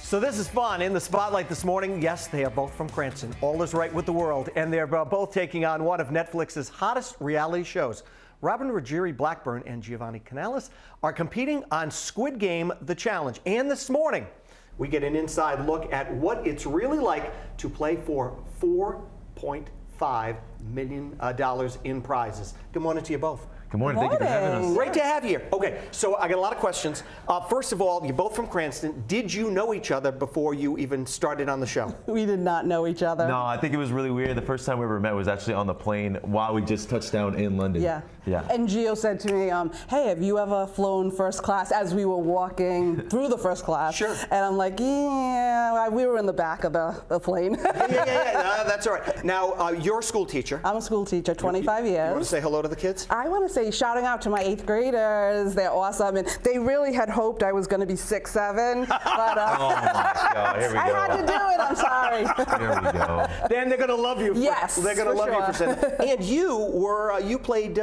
So this is fun. In the spotlight this morning, yes, they are both from Cranston. All is right with the world, and they're both taking on one of Netflix's hottest reality shows. Robin Ruggieri Blackburn and Giovanni Canales are competing on Squid Game, The Challenge. And this morning, we get an inside look at what it's really like to play for $4.5 million in prizes. Good morning to you both. Good morning. Thank you for having us. Great to have you here. Okay, so I got a lot of questions. First of all, you're both from Cranston. Did you know each other before you even started on the show? We did not know each other. No, I think it was really weird. The first time we ever met was actually on the plane while we just touched down in London. Yeah. Yeah. And Gio said to me, hey, have you ever flown first class, as we were walking through the first class? Sure. And I'm like, yeah, we were in the back of the plane. Yeah. That's all right. Now, you're a school teacher. I'm a school teacher, 25 years. You want to say hello to the kids? I want to say shouting out to my 8th graders. They're awesome. And they really had hoped I was going to be 6'7", but oh my God, here we go. I had to do it. I'm sorry. Here we go. Then they're going to love you. Yes, they're going to love you for saying that. And you played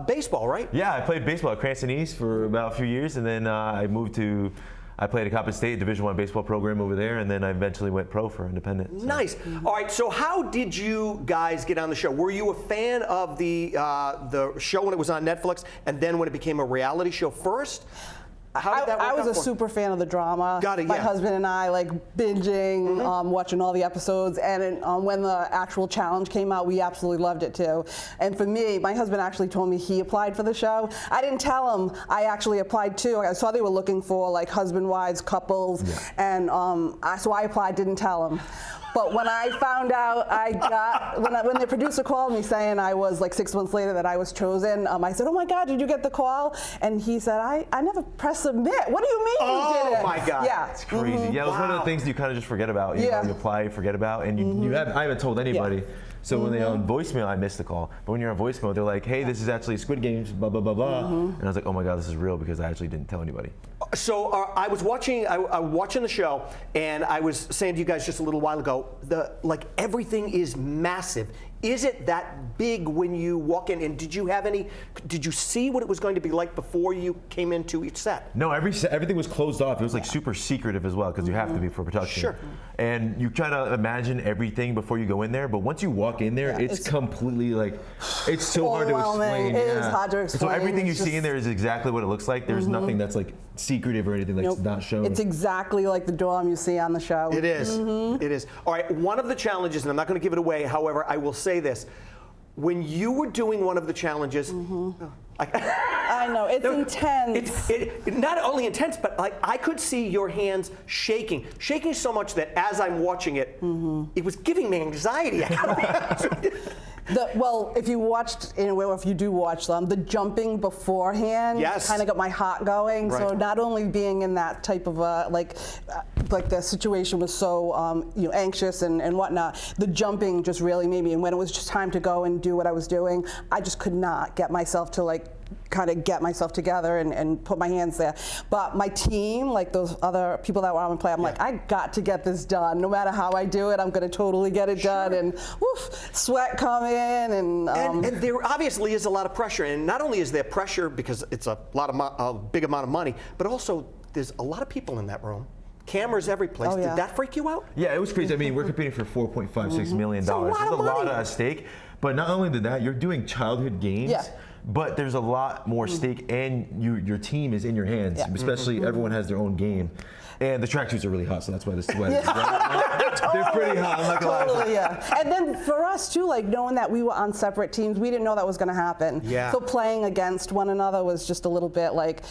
baseball, right? Yeah, I played baseball at Cranston East for about a few years, and then I played at Coppin State, Division I baseball program over there, and then I eventually went pro for independent. So. Nice. All right, so how did you guys get on the show? Were you a fan of the show when it was on Netflix, and then when it became a reality show first? How did that work I was out a for you? super fan of the drama. Got it, My yeah. husband and I like binging, watching all the episodes, and when the actual challenge came out, we absolutely loved it too. And for me, my husband actually told me he applied for the show. I didn't tell him I actually applied too. I saw they were looking for like husband-wives couples, and so I applied, didn't tell him. But when I found out when the producer called me saying I was like 6 months later that I was chosen, I said, oh my God, did you get the call? And he said, I never pressed submit. What do you mean you did it? Oh my God. Yeah. It's crazy. Yeah, it was one of the things you kind of just forget about. You know, you apply, you forget about, and I haven't told anybody. Yeah. So when they're on voicemail, I missed the call. But when you're on voicemail, they're like, hey, this is actually Squid Game, blah, blah, blah, blah. And I was like, oh my God, this is real, because I actually didn't tell anybody. So I was watching the show, and I was saying to you guys just a little while ago, everything is massive. Is it that big when you walk in? And did you see what it was going to be like before you came into each set? No, everything was closed off. It was like super secretive as well, because you have to be for production. Sure. And you try to imagine everything before you go in there, but once you walk in there, it's completely like, it's so hard to explain. It is hard to explain. So everything you see in there is exactly what it looks like. There's nothing that's like secretive or anything that's not shown. It's exactly like the dorm you see on the show. It is. It is. All right, one of the challenges, and I'm not going to give it away, however, I will say this. When you were doing one of the challenges, I know, it's intense. It's not only intense, but like I could see your hands shaking so much that as I'm watching it, it was giving me anxiety. Well, if you watched, if you do watch them, the jumping beforehand kind of got my heart going. Right. So not only being in that type of like the situation was so anxious and whatnot, the jumping just really made me. And when it was just time to go and do what I was doing, I just could not get myself to kind of get myself together and put my hands there. But my team, like those other people that were on the play, I'm like, I got to get this done. No matter how I do it, I'm going to totally get it done. And woof, sweat coming and there obviously is a lot of pressure. And not only is there pressure because it's a big amount of money, but also there's a lot of people in that room. Cameras every place. Did that freak you out? Yeah, it was crazy. I mean, we're competing for $4.56 million. There's a lot at stake. But not only did that, you're doing childhood games. Yeah. But there's a lot more stake, and your team is in your hands. Especially everyone has their own game. And the tracksuits are really hot, so that's why the sweat is They're pretty hot, I'm not gonna lie. Yeah. And then for us too, like knowing that we were on separate teams, we didn't know that was gonna happen. Yeah. So playing against one another was just a little bit like,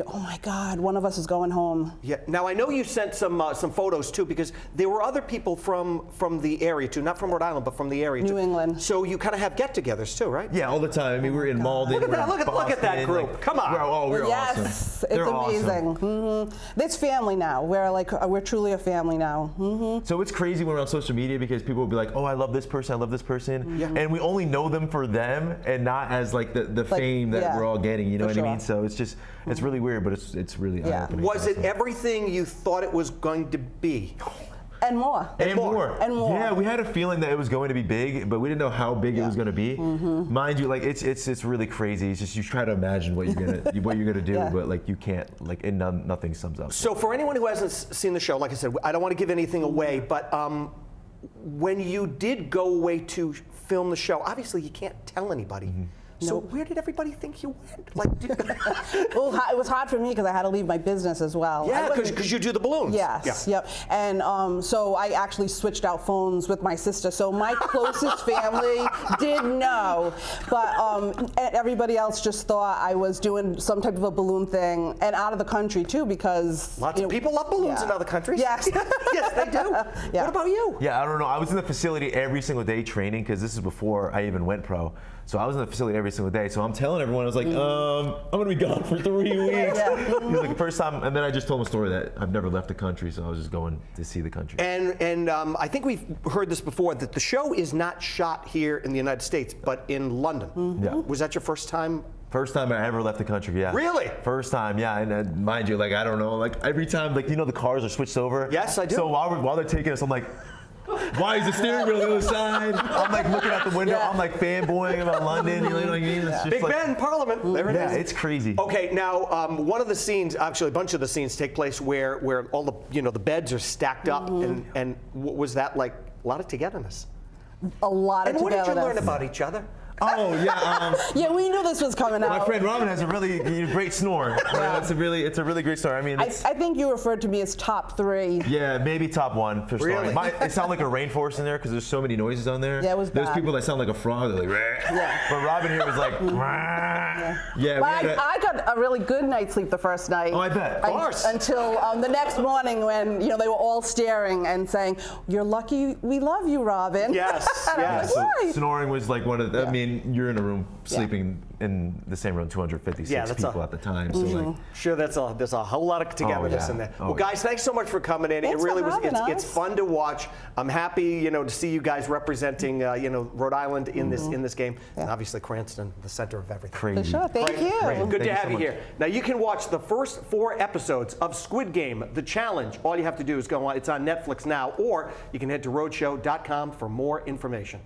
oh my God, one of us is going home. Yeah. Now I know you sent some photos too, because there were other people from the area too, not from Rhode Island, but from the area too. New England. So you kind of have get-togethers too, right? Yeah, all the time. I mean, we're in Malden. Look at that group. Come on. We're awesome. Yes, it's amazing. Awesome. It's family now. We're truly a family now. So it's crazy when we're on social media because people will be like, oh, I love this person, I love this person. And we only know them for them and not as like the fame that we're all getting, you know what I mean? So it's just, it's really weird, but it's really eye-opening. Was it everything you thought it was going to be? And more. And more. And more. Yeah, we had a feeling that it was going to be big, but we didn't know how big it was going to be. Mind you, like it's really crazy. It's just you try to imagine what you're gonna do, but like you can't, like, and nothing sums up. So for anyone who hasn't seen the show, like I said, I don't want to give anything away, but when you did go away to film the show, obviously you can't tell anybody. So where did everybody think you went? Like, well, it was hard for me because I had to leave my business as well. Yeah, because you do the balloons. Yes, yep. And so I actually switched out phones with my sister. So my closest family did know, but everybody else just thought I was doing some type of a balloon thing, and out of the country too, because lots of people love balloons in other countries. Yes, yes, they do. What about you? Yeah, I don't know. I was in the facility every single day training because this is before I even went pro. So I was in the facility every single day. So I'm telling everyone, I was like, I'm gonna be gone for 3 weeks. He was like, the first time, and then I just told him a story that I've never left the country, so I was just going to see the country. And I think we've heard this before, that the show is not shot here in the United States, but in London. Yeah. Was that your first time? First time I ever left the country, yeah. Really? First time, yeah. And mind you, like, I don't know, like every time, like, you know, the cars are switched over. Yes, I do. So while they're taking us, I'm like, why is the steering wheel on the other side? I'm like looking out the window. I'm like fanboying about London. You know what I mean? It's just Big like, Ben, Parliament. There it is. Yeah, it's crazy. Okay, now one of the scenes, actually a bunch of the scenes take place where all the the beds are stacked up, and what was that like? A lot of togetherness. A lot of togetherness. And what did you learn about each other? Oh yeah. Yeah, we knew this was coming out. My friend Robin has a really great snore. It's a really great snore. I mean, I think you referred to me as top 3. Yeah, maybe top 1 for Really? snoring. It sounded like a rainforest in there because there's so many noises on there. Yeah, it was There's bad. people that sound like a frog. They're like, Yeah. But Robin here was like, yeah. But I got a really good night's sleep the first night. Oh, I bet. Of course. Until the next morning when they were all staring and saying, "You're lucky we love you, Robin." Yes, And I was yes. like, "Why?" So snoring was like one of the, I mean, you're in a room sleeping in the same room, 256 people at the time. So like, Sure, there's a whole lot of togetherness in there. Well, guys, thanks so much for coming in. Thanks it really for was. having It's us. fun to watch. I'm happy, to see you guys representing, Rhode Island in this game, and obviously Cranston, the center of everything. crazy. For sure. Thank you. Great. Good Thank to you have so you much. here. Now you can watch the first 4 episodes of Squid Game: The Challenge. All you have to do is go on. It's on Netflix now, or you can head to rhodeshow.com for more information.